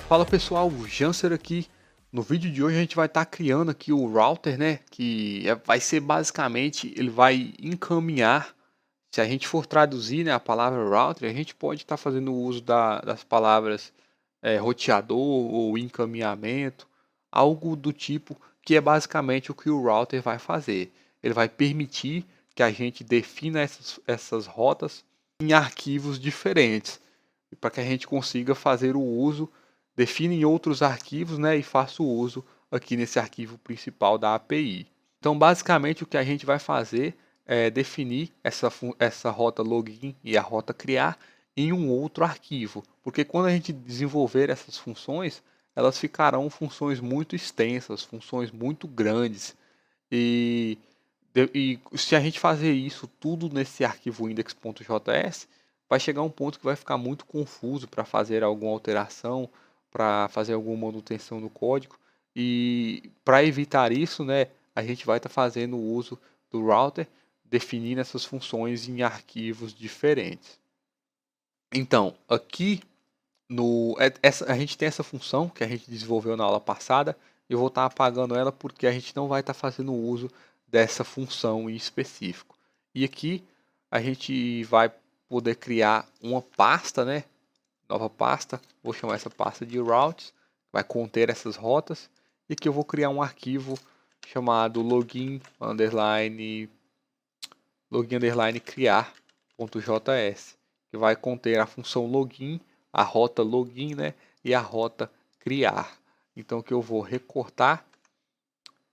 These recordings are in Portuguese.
Fala pessoal, o Janser aqui. No vídeo de hoje a gente vai estar criando aqui o router, né? Vai ser basicamente, ele vai encaminhar. Se a gente for traduzir, né, a palavra router, a gente pode estar fazendo uso das palavras roteador ou encaminhamento, algo do tipo, que é basicamente o que o router vai fazer. Ele vai permitir que a gente defina essas rotas em arquivos diferentes, para que a gente consiga fazer o uso, define em outros arquivos, né, e faça o uso aqui nesse arquivo principal da API. Então, basicamente, o que a gente vai fazer é definir essa rota login e a rota criar em um outro arquivo, porque quando a gente desenvolver essas funções, elas ficarão funções muito extensas, funções muito grandes, e, e se a gente fazer isso tudo nesse arquivo index.js, vai chegar um ponto que vai ficar muito confuso para fazer alguma alteração, para fazer alguma manutenção no código. E para evitar isso, né, a gente vai estar fazendo o uso do router, definindo essas funções em arquivos diferentes. Então, aqui a gente tem essa função que a gente desenvolveu na aula passada. Eu vou estar apagando ela porque a gente não vai estar fazendo uso dessa função em específico. E aqui a gente vai poder criar uma pasta, né? Nova pasta. Vou chamar essa pasta de routes, vai conter essas rotas. E aqui eu vou criar um arquivo chamado login underline criar.js, que vai conter a função login, a rota login, né, e a rota criar. Então que eu vou recortar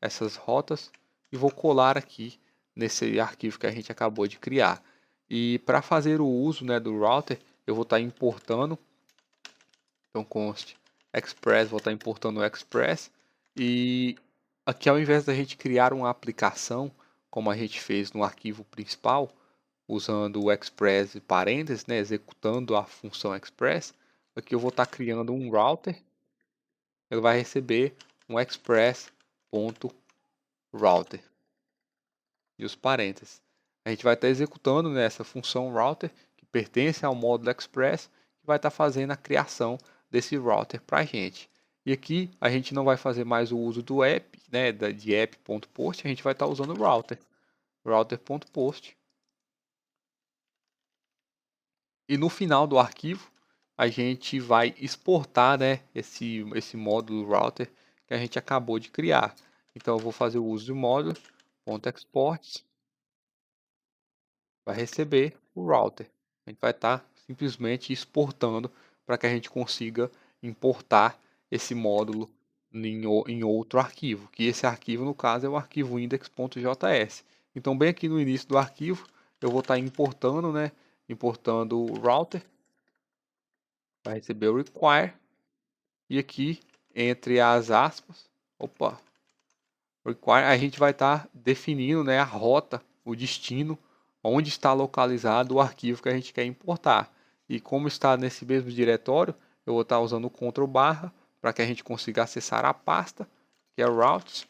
essas rotas e vou colar aqui nesse arquivo que a gente acabou de criar. E para fazer o uso, né, do router, eu vou estar importando, então const express, vou estar importando o express, e aqui ao invés da gente criar uma aplicação como a gente fez no arquivo principal, usando o express e parênteses, né, executando a função express, aqui eu vou estar criando um router, ele vai receber um express.router e os parênteses. A gente vai estar executando nessa função router, que pertence ao módulo express, que vai estar fazendo a criação desse router para a gente. E aqui a gente não vai fazer mais o uso do app, né, de app.post, a gente vai estar usando o router.post. E no final do arquivo, a gente vai exportar, né, esse módulo router que a gente acabou de criar. Então eu vou fazer o uso do módulo .export, vai receber o router. A gente vai estar simplesmente exportando para que a gente consiga importar esse módulo em outro arquivo, que esse arquivo no caso é o arquivo index.js. Então bem aqui no início do arquivo, eu vou estar importando, né, importando o router, vai receber o require, e aqui entre as aspas, require, a gente vai estar definindo, né, a rota, o destino, onde está localizado o arquivo que a gente quer importar. E como está nesse mesmo diretório, eu vou estar usando o Ctrl barra para que a gente consiga acessar a pasta, que é routes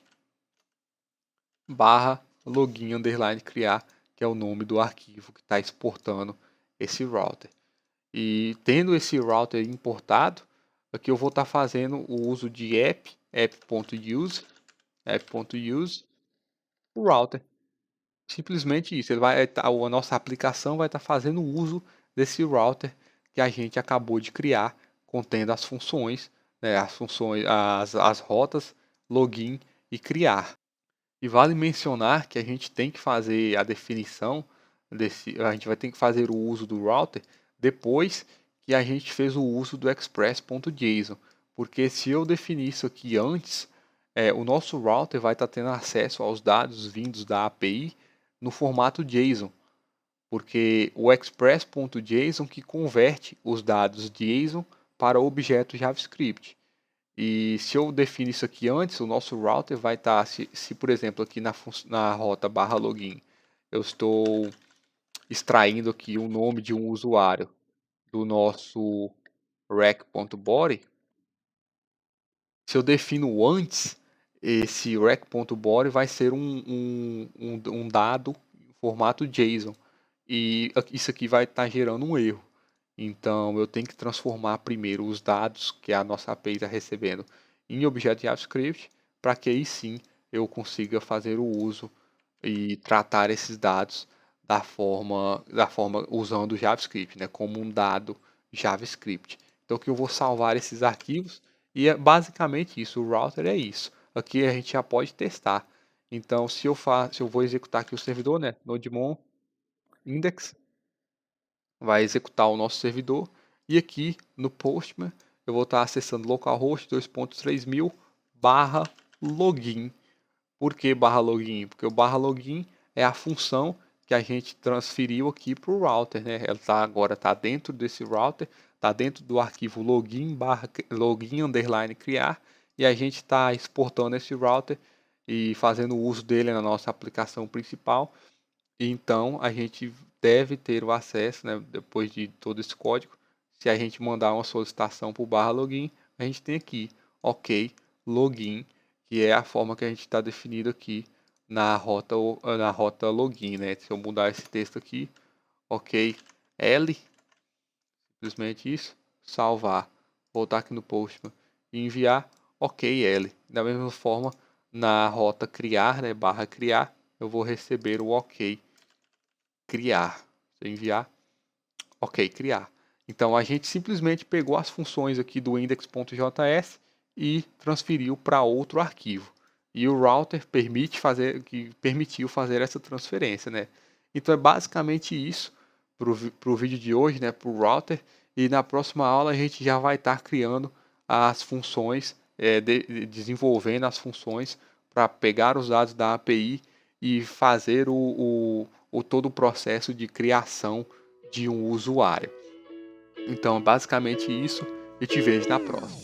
barra login underline criar, que é o nome do arquivo que está exportando esse router. E tendo esse router importado, aqui eu vou estar fazendo o uso de app.use, o router. Simplesmente isso, a nossa aplicação vai estar fazendo uso desse router que a gente acabou de criar, contendo as funções, né, as rotas, login e criar. E vale mencionar que a gente tem que fazer a definição a gente vai ter que fazer o uso do router depois que a gente fez o uso do express.json, porque se eu definir isso aqui antes, o nosso router vai estar tendo acesso aos dados vindos da API no formato JSON, porque o express.json que converte os dados JSON para objeto JavaScript. E se eu definir isso aqui antes, o nosso router vai estar, se por exemplo aqui na rota barra login, eu estou extraindo aqui o nome de um usuário do nosso rec.body, se eu defino antes, esse rec.body vai ser um dado em formato JSON. E isso aqui vai estar gerando um erro. Então eu tenho que transformar primeiro os dados que a nossa API está recebendo em objeto JavaScript, para que aí sim eu consiga fazer o uso e tratar esses dados da forma usando o JavaScript, né, como um dado JavaScript. Então que eu vou salvar esses arquivos e é basicamente isso. O router é isso. Aqui a gente já pode testar. Então se eu vou executar aqui o servidor, né, nodemon index vai executar o nosso servidor e aqui no Postman eu vou estar acessando localhost 2.3000 barra login. Por que barra login? Porque o barra login é a função que a gente transferiu aqui para o router, né? Ela agora está dentro desse router, está dentro do arquivo login barra login underline criar e a gente está exportando esse router e fazendo uso dele na nossa aplicação principal. Então a gente deve ter o acesso, né, depois de todo esse código. Se a gente mandar uma solicitação para o barra login, a gente tem aqui, ok, login, que é a forma que a gente está definido aqui na rota login, né? Se eu mudar esse texto aqui, ok, L, simplesmente isso, salvar, voltar aqui no Postman e enviar, ok, L. Da mesma forma, na rota criar, né, barra criar, eu vou receber o ok, criar. Se eu enviar, ok, criar. Então a gente simplesmente pegou as funções aqui do index.js e transferiu para outro arquivo. E o router permitiu fazer essa transferência, né? Então é basicamente isso para o vídeo de hoje, né? Para o router. E na próxima aula a gente já vai estar criando as funções, desenvolvendo as funções para pegar os dados da API e fazer todo o processo de criação de um usuário. Então, basicamente isso, e te vejo na próxima.